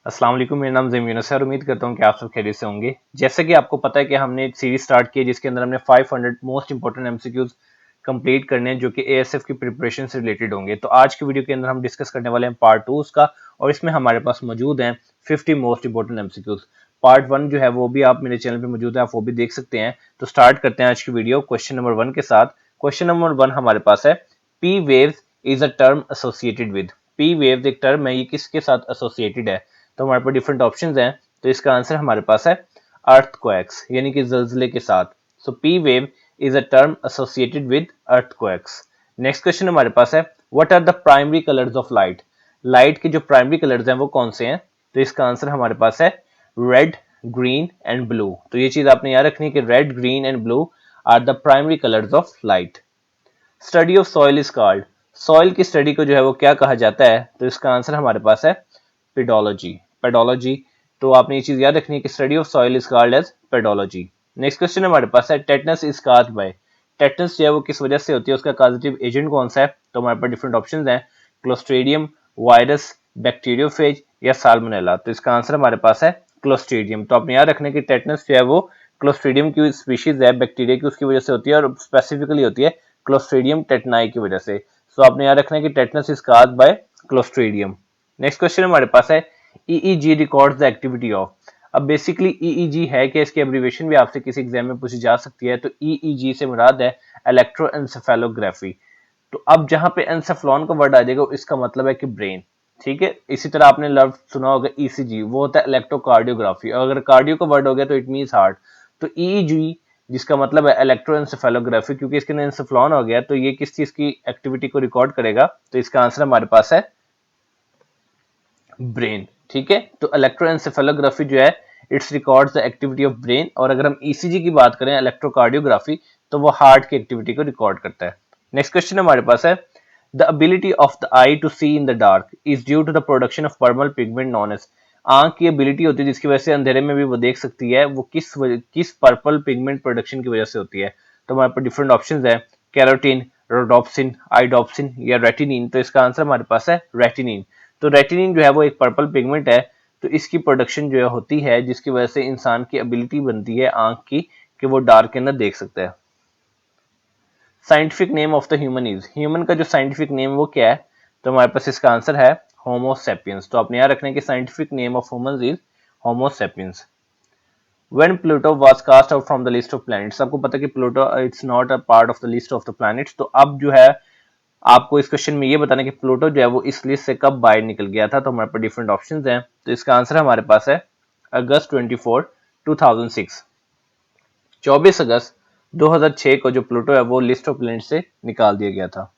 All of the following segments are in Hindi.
अस्सलाम वालेकुम, मेरा नाम ज़मीम यूनुस है और उम्मीद करता हूँ कि आप सब खैरियत से होंगे। जैसे कि आपको पता है कि हमने एक सीरीज स्टार्ट की है जिसके अंदर हमने 500 मोस्ट इंपॉर्टेंट एमसीक्यूज कंप्लीट करने हैं जो कि एएसएफ की प्रिपरेशन से रिलेटेड होंगे। तो आज की वीडियो के अंदर हम डिस्कस करने वाले हैं पार्ट 2 उसका, और इसमें हमारे पास मौजूद हैं 50 मोस्ट इंपॉर्टेंट एमसीक्यूज। पार्ट 1 जो है वो भी आप मेरे चैनल पर मौजूद है, आप वो भी देख सकते हैं। तो स्टार्ट करते हैं आज की वीडियो क्वेश्चन नंबर 1 के साथ। क्वेश्चन नंबर 1 हमारे पास है, P waves is a term associated with. P waves एक टर्म है, ये किसके साथ एसोसिएटेड है? तो हमारे पास डिफरेंट ऑप्शंस हैं। तो इसका आंसर हमारे पास है अर्थक्वेक्स, यानी कि जल्जले के साथ। So P wave is a term associated with earthquakes. Next question हमारे पास है, what are the primary colours of light. Light के जो प्राइमरी कलर्स हैं वो कौन से हैं? तो इसका आंसर हमारे पास है रेड, ग्रीन एंड ब्लू। तो ये चीज आपने याद रखनी है कि red, green and blue are the primary colours of light. Study of soil is called. Soil की स्टडी को जो है वो क्या कहा जाता है? तो इसका आंसर हमारे पास है पेडोलॉजी। पेडोलॉजी। तो आपने ये चीज याद रखनी है कि study of soil is called as pedology. Next question हमारे पास है, tetanus is caused by. Tetanus जो है वो किस वजह से होती है, उसका कॉजेटिव एजेंट कौन सा है? तो हमारे पास डिफरेंट ऑप्शंस हैं, क्लोस्ट्रीडियम, वायरस, बैक्टीरियोफेज या साल्मोनेला। तो इसका आंसर हमारे पास है क्लोस्ट्रीडियम। तो आपने याद रखना है कि टेटनस जो है वो क्लोस्ट्रीडियम की स्पीशीज है, बैक्टीरिया की, उसकी वजह से होती है, और स्पेसिफिकली होती है क्लोस्ट्रीडियम टेटनाई की वजह से। सो आपने याद रखना है कि tetanus is caused bye clostridium. Next question हमारे पास है, EEG records the activity of. अब बेसिकली ईईजी है कि इसकी एब्रीविएशन भी आपसे किसी एग्जाम में पूछी जा सकती है। तो ईईजी से मुराद है इलेक्ट्रोएंसेफेलोग्राफी। तो अब जहां पे एंसेफ्लॉन का वर्ड आ जाएगा इसका मतलब है कि ब्रेन। ठीक है, इसी तरह आपने लफ्ज सुना होगा ईसीजी, वो होता है इलेक्ट्रोकार्डियोग्राफी, और अगर कार्डियो का वर्ड हो गया तो इट मींस हार्ट। तो ईईजी जिसका मतलब है इलेक्ट्रोएंसेफेलोग्राफी, क्योंकि इसके अंदर एंसेफ्लॉन हो गया तो ये किस चीज की एक्टिविटी को रिकॉर्ड करेगा? तो इसका आंसर हमारे पास है ब्रेन। ठीक है, तो इलेक्ट्रोएंसेफेलोग्राफी जो है it's records the activity of brain, और अगर हम ईसीजी की बात करें इलेक्ट्रोकार्डियोग्राफी, तो वो हार्ट की एक्टिविटी को रिकॉर्ड करता है। नेक्स्ट क्वेश्चन हमारे पास है, the ability of the eye to see in the dark is due to the production of purple pigment known as. आंख की एबिलिटी होती है जिसकी वजह से अंधेरे में भी वो देख सकती है, वो किस पर्पल पिगमेंट प्रोडक्शन की वजह से होती है? तो हमारे पास डिफरेंट ऑप्शंस है, कैरोटीन, रोडोप्सिन, आइडोप्सिन या रेटिनिन। तो इसका आंसर हमारे पास है रेटिनिन। तो रेटिनिन जो है वो एक पर्पल पिगमेंट है, तो इसकी प्रोडक्शन जो है होती है जिसकी वजह से इंसान की एबिलिटी बनती है आंख की कि वो डार्क के अंदर देख सकता है। Scientific name of the human is. Human का जो साइंटिफिक नेम वो क्या है? तो हमारे पास इसका आंसर है होमो सेपियंस। तो आपने याद रखना है कि scientific name of human is homo sapiens. When Pluto was cast out from the list of planets, आपको पता है कि Pluto it's not a part of the list of the planets. तो अब जो है आपको इस क्वेश्चन में ये बताना है कि प्लूटो जो है वो इस लिस्ट से कब बाहर निकल गया था। तो हमारे पास डिफरेंट ऑप्शंस हैं। तो इसका आंसर हमारे पास है अगस्त 24, 2006। 24 अगस्त 2006 को जो प्लूटो है वो लिस्ट ऑफ प्लैनेट से निकाल दिया गया था।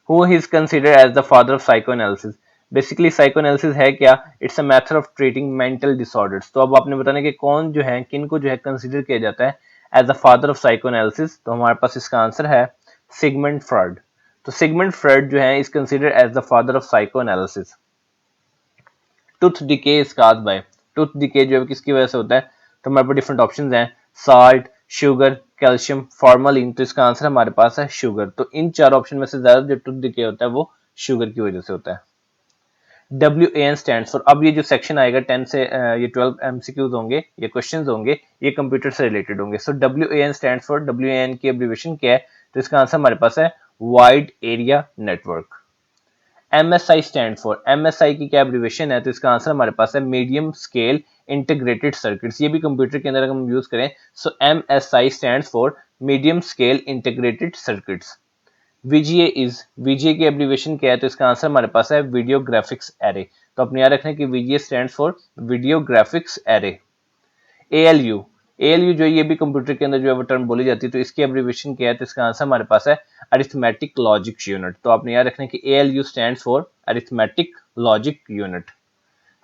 Who is considered as the father of psychoanalysis? Basically psychoanalysis है क्या? It's a method of treating mental disorders. तो अब आपने बताना कि कौन जो है, किन को जो है कंसीडर किया जाता है as the father of psychoanalysis. तो हमारे पास इसका आंसर है सिगमंड फ्रॉइड। तो सिगमंड फ्रॉइड जो है is considered as the father of psychoanalysis. Tooth decay is caused by. Tooth decay जो है किसकी वजह से होता है? तो हमारे पास डिफरेंट ऑप्शंस हैं, साल्ट, शुगर, कैल्शियम, फॉर्मलिन। तो इसका आंसर हमारे पास है शुगर। तो इन चार ऑप्शन में से ज्यादा जो टूथ डिके होता है वो शुगर की वजह से होता है। WAN stand for. अब ये जो सेक्शन आएगा 10 से ये 12 एमसीक्यूज होंगे, ये क्वेश्चंस होंगे, ये कंप्यूटर से रिलेटेड होंगे। सो WAN स्टैंड फॉर, WAN की एब्रीविएशन क्या है? तो इसका आंसर हमारे पास है wide area network. MSI stand for, MSI की क्या एब्रीविएशन है? तो इसका आंसर हमारे पास है मीडियम स्केल इंटीग्रेटेड सर्किट्स। ये भी कंप्यूटर के अंदर अगर हम यूज करें, सो MSI stand for medium scale integrated circuits. VGA की एब्रीविएशन क्या है? तो इसका आंसर हमारे पास है वीडियो ग्राफिक्स एरे। तो अपने याद रखना है कि VGA stand for video graphics array. ALU जो है ये भी कंप्यूटर के अंदर जो है वो टर्म बोली जाती है, तो इसकी एब्रीविएशन क्या है? तो इसका आंसर हमारे पास है अरिथमेटिक लॉजिक यूनिट। तो आपने याद रखना है कि ALU stand for arithmetic logic unit.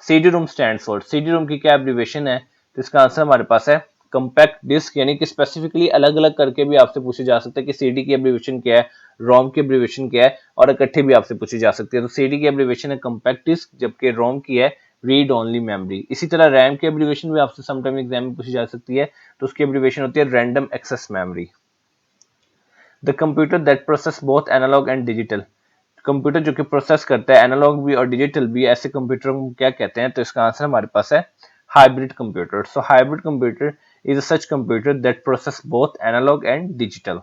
CD Rome stand for, CD रोम की क्या एब्रीविएशन है? तो इसका आंसर हमारे पास है कंपैक्ट डिस्क, यानी कि स्पेसिफिकली अलग अलग करके भी आपसे पूछे जा सकते हैं कि CD की एब्रीविएशन क्या है, रोम की एब्रीविएशन क्या है, और इकट्ठे भी आपसे पूछी जा सकती है। तो CD की एब्रीविएशन है कंपैक्ट डिस्क, जबकि रोम की है रीड ओनली मेमोरी। इसी तरह रैम की एब्रीविएशन भी आपसे समटाइम एग्जाम में पूछी जा सकती है, तो उसकी एब्रीविएशन होती है random access memory. The computer that process both analogue and digital. Computer जो कि प्रोसेस करता है एनालॉग भी और डिजिटल भी, ऐसे कंप्यूटर को क्या कहते हैं? तो इसका आंसर हमारे पास है hybrid computer. So hybrid computer is such computer that process both analogue and digital.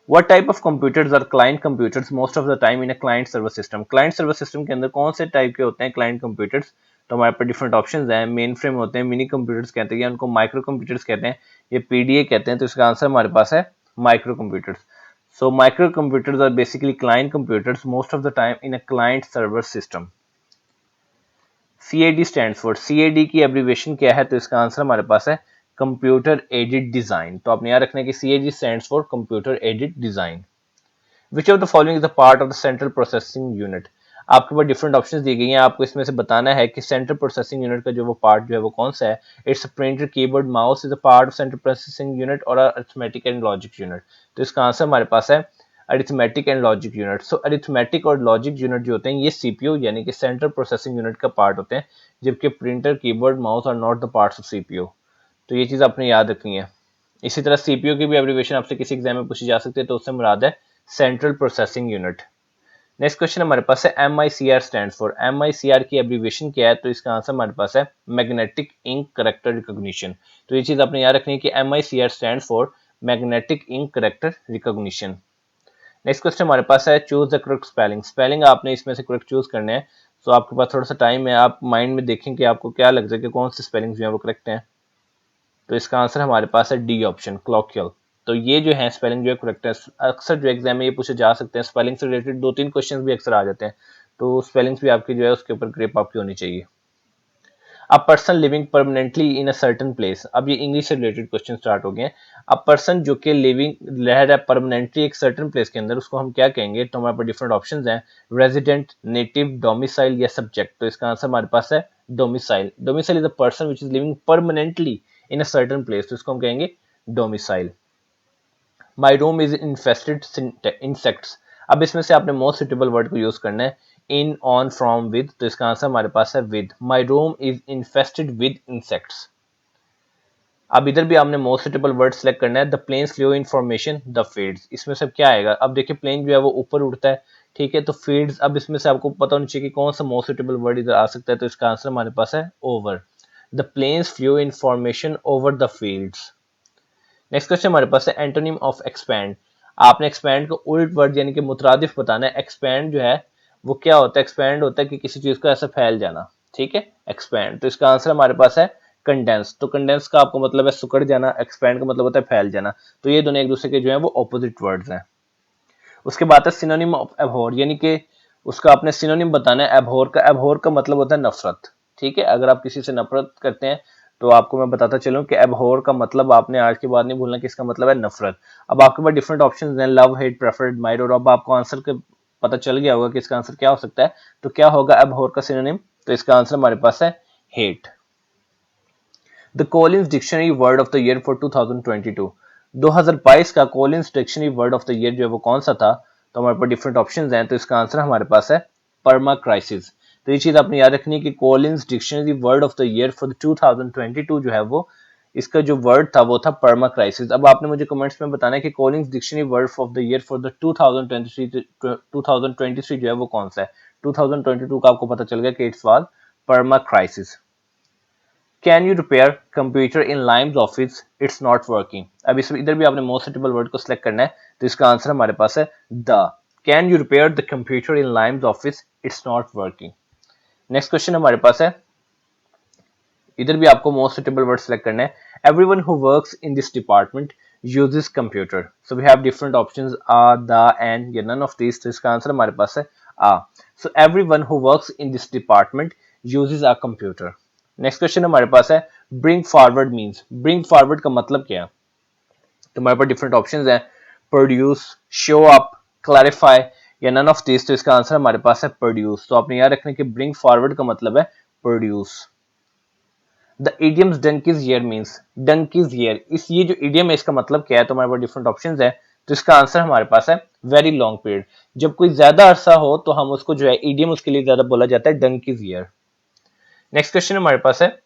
What type of computers are client computers most of the time in a client server system? Client server system के अंदर कौन से टाइप के होते हैं client computers? तो हमारे पास डिफरेंट ऑप्शंस हैं. मेन फ्रेम होते हैं, मिनी कंप्यूटर्स कहते हैं, या उनको माइक्रो कंप्यूटर्स कहते हैं, ये पीडीए कहते हैं. तो इसका आंसर हमारे पास है micro computers. So micro computers are basically client computers most of the time in a client server system. CAD stands for, CAD की एब्रीविएशन क्या है? तो इसका आंसर हमारे पास है कंप्यूटर एडेड डिजाइन. तो आपने याद रखना है कि CAD stands for computer aided design. Which of the following is the part of the central processing unit? आपके पास डिफरेंट ऑप्शंस दी गई हैं, आपको इसमें से बताना है कि सेंट्रल प्रोसेसिंग यूनिट का जो वो पार्ट जो है वो कौन सा है. It's printer, keyboard, mouse is a part of central processing unit और अरिथमेटिक एंड लॉजिक यूनिट. तो इसका आंसर हमारे पास है arithmetic and logic unit. So arithmetic और लॉजिक यूनिट जो होते हैं ये सीपीयू यानी कि सेंट्रल प्रोसेसिंग यूनिट का पार्ट होते हैं, जबकि printer, keyboard, mouse are not the parts of CPU. तो ये चीज आपने याद रखनी है. इसी तरह सीपीयू की भी एब्रीविएशन आपसे किसी एग्जाम में पूछी जा सकती है, तो उससे मुराद है central processing unit. Next question हमारे पास है MICR स्टैंड फॉर. MICR की एब्रीविएशन क्या है? तो इसका आंसर हमारे पास है मैग्नेटिक इंक करेक्टर रिकॉग्निशन. तो ये चीज आपने याद रखनी है कि MICR stand for magnetic ink character recognition. Next question हमारे पास है choose the correct spelling. Spelling आपने इसमें से करेक्ट चूज करने हैं. तो आपके पास थोड़ा सा टाइम है, आप माइंड में देखें कि आपको क्या लग जाए कि कौन सी स्पेलिंग जो है वो करेक्ट है. तो इसका आंसर हमारे पास है डी ऑप्शन, क्लॉकियल. तो ये जो है स्पेलिंग जो है करेक्ट है. अक्सर जो एग्जाम में ये पूछे जा सकते हैं, स्पेलिंग से रिलेटेड 2-3 क्वेश्चन भी अक्सर आ जाते हैं, तो स्पेलिंग्स भी आपकी जो है उसके ऊपर ग्रिप आपकी होनी चाहिए. A person living permanently in a certain place. अब ये इंग्लिश से रिलेटेड क्वेश्चन स्टार्ट हो गए हैं. अ पर्सन जो कि लिविंग रह रहा है परमानेंटली एक सर्टेन प्लेस के अंदर, उसको हम क्या कहेंगे? तो हमारे पास डिफरेंट ऑप्शंस हैं, रेजिडेंट, नेटिव, डोमिसाइल या सब्जेक्ट. तो इसका आंसर हमारे पास है domicile. Domicile is a person which is living permanently in a certain place, तो इसको हम कहेंगे domicile. My room is infested insects. अब इसमें से आपने मोस्ट सुटेबल वर्ड को यूज करना है, इन, ऑन, फ्रॉम, विद. तो इसका आंसर हमारे पास है with. My room is infested with insects. अब इधर भी आपने मोस्ट सुटेबल वर्ड सेलेक्ट करना है, the planes flew in formation the fields. इसमें से क्या आएगा? अब देखिए प्लेन जो है वो ऊपर उड़ता है, ठीक है, तो फील्ड्स. अब इसमें से आपको पता होना चाहिए कि कौन सा मोस्ट सुटेबल वर्ड इधर आ सकता है. तो इसका आंसर हमारे पास है over. The planes flew in formation over the fields. Next question हमारे पास है एंटोनिम ऑफ एक्सपैंड. आपने एक्सपैंड को उल्ट वर्ड यानी कि मुतरादिफ बताना है. एक्सपैंड जो है वो क्या होता है? एक्सपैंड होता है कि किसी चीज को ऐसा फैल जाना, ठीक है, एक्सपैंड. तो इसका आंसर हमारे पास है कंडेंस. तो कंडेंस का आपको मतलब है सुकड़ जाना, एक्सपैंड का मतलब होता है फैल जाना. तो ये दोनों एक दूसरे के जो है वो ऑपोजिट वर्ड्स हैं. उसके बाद है सिनोनिम ऑफ एबहोर, यानी कि उसका आपने सिनोनिम बताना है एबहोर का. एबहोर का मतलब होता है नफरत, ठीक है. अगर आप किसी से नफरत करते हैं तो आपको मैं बताता चलूं कि एबहोर का मतलब आपने आज के बाद नहीं भूलना कि इसका मतलब है नफरत. अब आपके पास डिफरेंट ऑप्शंस हैं, लव, हेट, प्रेफर, एडमायर. और अब आपको आंसर के पता चल गया होगा कि इसका आंसर क्या हो सकता है. तो क्या होगा एबहोर का सिनोनिम? तो इसका आंसर हमारे पास है hate. The Collins dictionary word of the year for 2022. 2022 का Collins dictionary word of the year जो है वो कौन सा था? तो हमारे पास डिफरेंट ऑप्शंस हैं. तो इसका आंसर हमारे पास है पर्मा क्राइसिस. तो ये चीज आपने याद रखनी है कि Collins dictionary word of the year for 2022 जो है वो इसका जो वर्ड था वो था पर्मा क्राइसिस. अब आपने मुझे कमेंट्स में बताना है कि Collins dictionary word of the year for the 2023 जो है वो कौन सा है. 2022 का आपको पता चल गया कि it's was perma crisis. Can you repair computer in Lyme's office, it's not working. अब इस इधर भी आपने मोस्ट सुटेबल वर्ड को सिलेक्ट करना है. तो इसका आंसर हमारे पास है the. Can you repair the computer in Lyme's office, it's not working. Next question हमारे पास है, इधर भी आपको मोस्ट सुटेबल वर्ड सिलेक्ट करना है. Everyone who works in this department uses computer. So we have different options, a, the, and या नन ऑफ दिस. तो इसका आंसर हमारे पास है a. So everyone who works in this department uses a computer. Next question हमारे पास है bring forward means. Bring forward का मतलब क्या है? तो हमारे पास डिफरेंट ऑप्शंस हैं, प्रोड्यूस, शो अप, क्लैरिफाई या नन ऑफ दिस. तो इसका आंसर हमारे पास है प्रोड्यूस. तो आपने याद रखना कि ब्रिंग फॉरवर्ड का मतलब है produce. The idioms donkeys year means. Donkeys year, इस ये जो इडियम है इसका मतलब क्या है? तो हमारे पास डिफरेंट ऑप्शंस हैं. तो इसका आंसर हमारे पास है वेरी लॉन्ग पीरियड. जब कोई ज्यादा अरसा हो तो हम उसको जो है इडियम उसके लिए ज्यादा बोला जाता है डंकीज ईयर. नेक्स्ट क्वेश्चन हमारे पास है,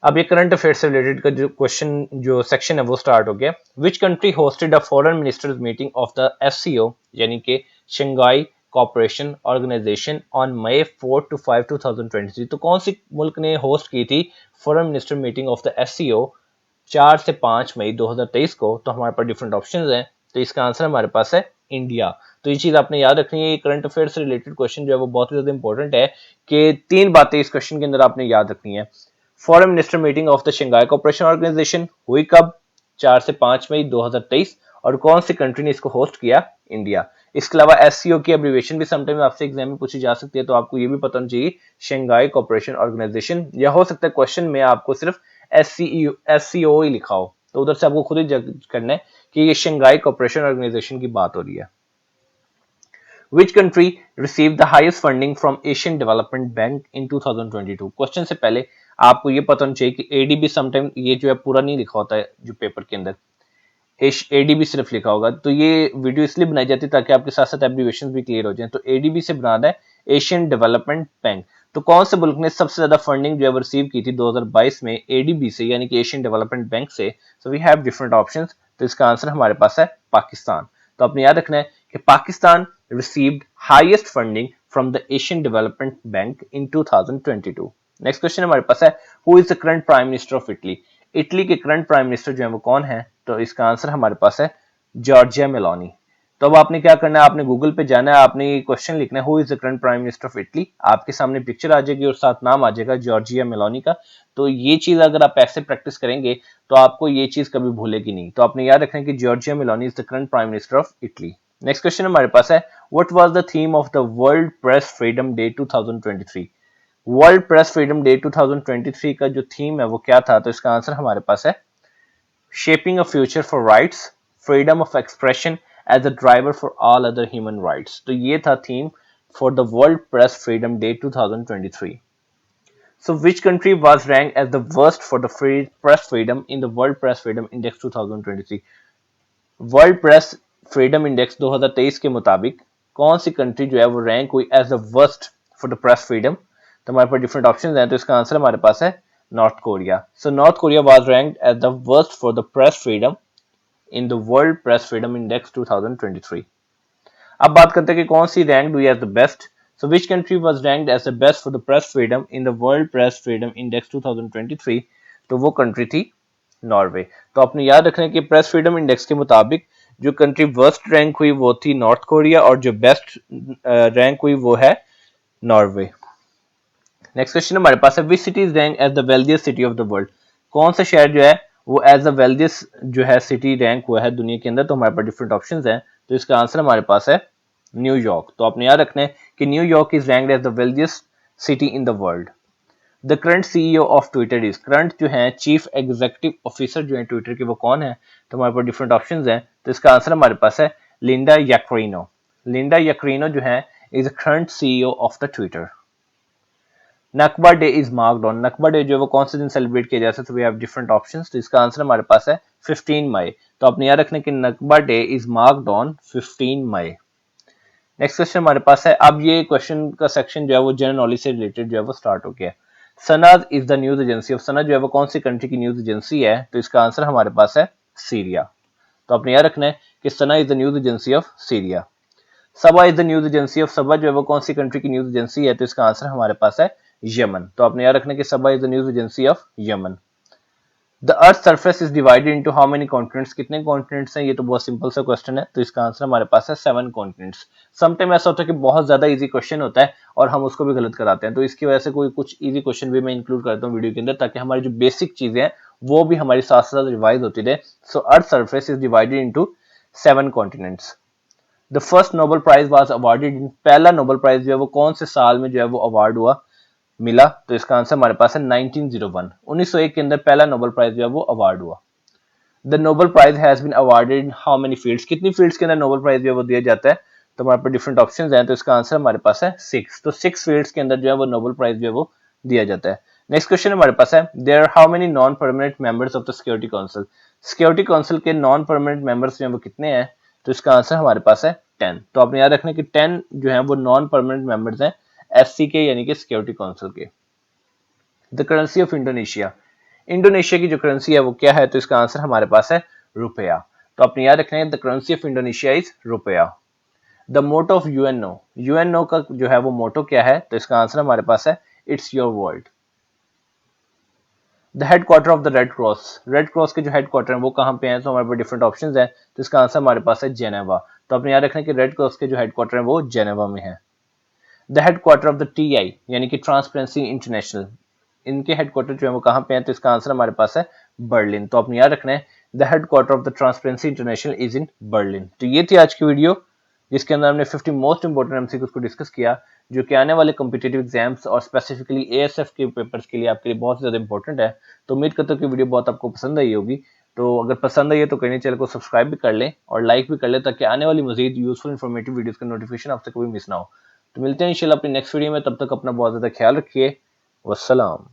अब ये करंट अफेयर से रिलेटेड का जो क्वेश्चन जो सेक्शन है वो स्टार्ट हो गया. Which country hosted a foreign ministers meeting of the SCO, यानी कि Shanghai Cooperation Organisation on May 4 to 5 2023। तो कौन सी मुल्क ने होस्ट की थी foreign minister meeting of the SCO 4 से 5 मई 2023 को? तो हमारे पास डिफरेंट ऑप्शंस हैं, तो इसका आंसर हमारे पास है इंडिया। तो ये चीज आपने याद रखनी है, करंट अफेयर से रिलेटेड क्वेश्चन जो है वो बहुत ही ज्यादा इंपॉर्टेंट है कि 3 बातें इस क्वेश्चन के अंदर आपने याद रखनी है। Foreign minister meeting of the Shanghai Cooperation Organisation हुई कब? 4 से 5 मई 2023। और कौन सी कंट्री ने इसको होस्ट किया? इंडिया। इसके अलावा SCO की एब्रीविएशन भी समटाइम आपसे एग्जाम में पूछी जा सकती है, तो आपको ये भी पता होना चाहिए शंघाई कॉपरेशन ऑर्गेनाइजेशन, या हो सकता है क्वेश्चन में आपको सिर्फ SCO ही लिखा हो, तो उधर से आपको खुद ही जज करना है कि ये शंघाई कॉपरेशन ऑर्गेनाइजेशन की बात हो रही है। Which country received the highest funding from Asian Development Bank in 2022? Question से पहले आपको ये पता होना चाहिए कि ADB समटाइम ये जो है पूरा नहीं लिखा होता है जो पेपर के अंदर, ADB सिर्फ लिखा होगा, तो ये वीडियो इसलिए बनाई जाती है ताकि आपके साथ साथ एब्रीविएशन भी क्लियर हो जाए। तो ADB से बनाना है एशियन डेवलपमेंट बैंक। तो कौन से मुल्क ने सबसे ज्यादा फंडिंग जो है रिसीव की थी 2022 में ADB से, यानी कि एशियन डेवलपमेंट बैंक से? So we have different options, तो इसका आंसर हमारे पास है पाकिस्तान। तो आपने याद रखना है कि Pakistan received highest funding from the Asian Development Bank in 2022। Next question हमारे पास है who is the current prime minister of Italy? Italy के करंट प्राइम मिनिस्टर जो है वो कौन है? तो इसका आंसर हमारे पास है जॉर्जिया मेलोनी। तो अब आपने क्या करना है, आपने गूगल पे जाना है, आपने क्वेश्चन लिखना है who is the current prime minister of Italy, आपके सामने पिक्चर आ जाएगी और साथ नाम आ जाएगा जॉर्जिया मेलोनी का। तो ये चीज अगर आप ऐसे प्रैक्टिस करेंगे तो आपको ये चीज कभी भूलेगी नहीं। तो आपने याद रखना है कि Giorgia Meloni is the current prime minister of Italy. Next question हमारे पास है what was the theme of the world press freedom day 2023? World press freedom day 2023 का जो थीम है वो क्या था? तो इसका आंसर हमारे पास है shaping a future for rights, freedom of expression as a driver for all other human rights. तो ये था theme for the world press freedom day 2023। So which country was ranked as the worst for the press freedom in the World Press Freedom Index 2023? World press freedom index 2023 के मुताबिक कौन सी कंट्री जो है वो रैंक हुई as the worst for the press freedom? तो हमारे पास डिफरेंट ऑप्शंस हैं, तो इसका आंसर हमारे पास है North Korea. So North Korea was ranked as the worst for the press freedom in the world press freedom index 2023। अब बात करते हैं कि कौन सी रैंक्ड हुई as the best. So which country was ranked as the best for the press freedom in the world press freedom index 2023? तो वो कंट्री थी नॉर्वे। तो आपने याद रखना है कि प्रेस फ्रीडम इंडेक्स के मुताबिक जो कंट्री वर्स्ट रैंक हुई वो थी नॉर्थ कोरिया, और जो बेस्ट रैंक हुई वो है नॉर्वे। नेक्स्ट क्वेश्चन हमारे पास है which city is rank as the wealthiest city of the world? कौन सा शहर जो है वो एज द वेल्थिएस्ट जो है सिटी रैंक हुआ है दुनिया के अंदर? तो हमारे पास डिफरेंट ऑप्शंस हैं, तो इसका आंसर हमारे पास है न्यूयॉर्क। तो आपने याद रखना है कि New York is ranked as the wealthiest city in the world. The current CEO of Twitter is, current जो है चीफ एग्जीक्यूटिव ऑफिसर जो है ट्विटर के वो कौन है? तो हमारे पास डिफरेंट ऑप्शंस हैं, तो इसका आंसर हमारे पास है लिंडा याक्रिनो। लिंडा याक्रिनो जो है is current CEO of the Twitter. Nakba day is marked on, Nakba day जो है वो कौन से दिन सेलिब्रेट किया जाता है? तो वी हैव डिफरेंट ऑप्शंस, तो इसका आंसर हमारे पास है 15 मई। तो आपने याद रखना कि Nakba day is marked on 15 May. Next question हमारे पास है, अब ये क्वेश्चन का सेक्शन जो है वो जनरल नॉलेज से रिलेटेड जो है वो स्टार्ट हो गया। सनद is the news agency of, सनद जो है वो कौन सी कंट्री की न्यूज एजेंसी है? तो इसका आंसर हमारे पास है सीरिया। तो आपने याद रखना है कि Sana is the news agency of Syria. Saba is the news agency of, Saba जो है वो कौन सी कंट्री की न्यूज एजेंसी है? तो इसका आंसर हमारे पास है यमन। तो आपने याद रखना है कि Saba is the news agency of Yemen. The earth surface is divided into how many continents, कितने कॉन्टिनेंट्स हैं? ये तो बहुत सिंपल सा क्वेश्चन है, तो इसका आंसर हमारे पास है 7 कॉन्टिनेंट्स। समटाइम ऐसा होता है कि बहुत ज्यादा इजी क्वेश्चन होता है और हम उसको भी गलत कराते हैं, तो इसकी वजह से कोई कुछ इजी क्वेश्चन भी मैं इंक्लूड करता हूँ वीडियो के अंदर, ताकि हमारी जो बेसिक चीजें हैं वो भी हमारी साथ साथ रिवाइज होती रहे। So earth surface is divided into 7 continents. The first Nobel prize was awarded in, पहला नोबेल प्राइज जो है वो कौन से साल में जो है वो अवार्ड हुआ मिला? तो इसका आंसर हमारे पास है 1901, 1901 के अंदर पहला नोबेल प्राइज जो है वो अवार्ड हुआ। The Nobel prize has been awarded in how many fields, कितनी फील्ड्स के अंदर नोबेल प्राइज जो है वो दिया जाता है? तो हमारे पास डिफरेंट ऑप्शंस हैं, तो इसका आंसर हमारे पास है 6। तो 6 फील्ड्स के अंदर जो है वो नोबेल प्राइज जो है वो दिया जाता है। नेक्स्ट क्वेश्चन हमारे पास है there are how many non permanent members of the security council, security council के नॉन परमानेंट मेंबर्स जो है वो कितने हैं? तो इसका आंसर हमारे पास है 10। तो आपने याद रखना कि 10 जो है वो नॉन परमानेंट मेंबर्स हैं SC के, यानी कि सिक्योरिटी काउंसिल के। The currency of Indonesia, Indonesia की जो करेंसी है वो क्या है? तो इसका आंसर हमारे पास है रुपया। तो आपने याद रखना है the currency of Indonesia is rupiah. The motto of UNO, UNO का जो है वो मोटो क्या है, तो इसका आंसर हमारे पास है it's your world. The headquarter of the red cross, red cross के जो हेडक्वार्टर है वो कहाँ पे है, तो हमारे पास डिफरेंट ऑप्शंस है, तो इसका आंसर हमारे पास है जेनेवा। तो आपने याद रखना कि रेड क्रॉस के जो हेडक्वार्टर है वो जेनेवा में है। The headquarter of the TI यानी कि ट्रांसपेरेंसी इंटरनेशनल, इनके हेडक्वार्टर जो है वो कहाँ पे हैं, तो इसका आंसर हमारे पास है बर्लिन। तो आपने याद रखना है the headquarter of the transparency international is in Berlin. तो ये थी आज की वीडियो जिसके अंदर हमने 50 मोस्ट इंपोर्टेंट एमसीक्यूज को डिस्कस किया जो कि आने वाले कॉम्पिटिटिव एग्जाम्स और स्पेसिफिकली एएसएफ के पेपर्स के लिए आपके लिए बहुत ज्यादा इंपॉर्टेंट है। तो उम्मीद करता हूँ कि वीडियो बहुत आपको पसंद आई होगी। तो अगर पसंद आई है तो कहीं चैनल को सब्सक्राइब भी कर लें और लाइक भी कर लें ताकि आने वाली मजीद यूजफुल इन्फॉर्मेटिव वीडियोस का नोटिफिकेशन आपसे कभी मिस ना हो। तो मिलते हैं इंशाल्लाह अपनी नेक्स्ट वीडियो में, तब तक अपना बहुत ज्यादा ख्याल रखिए। वस्सलाम।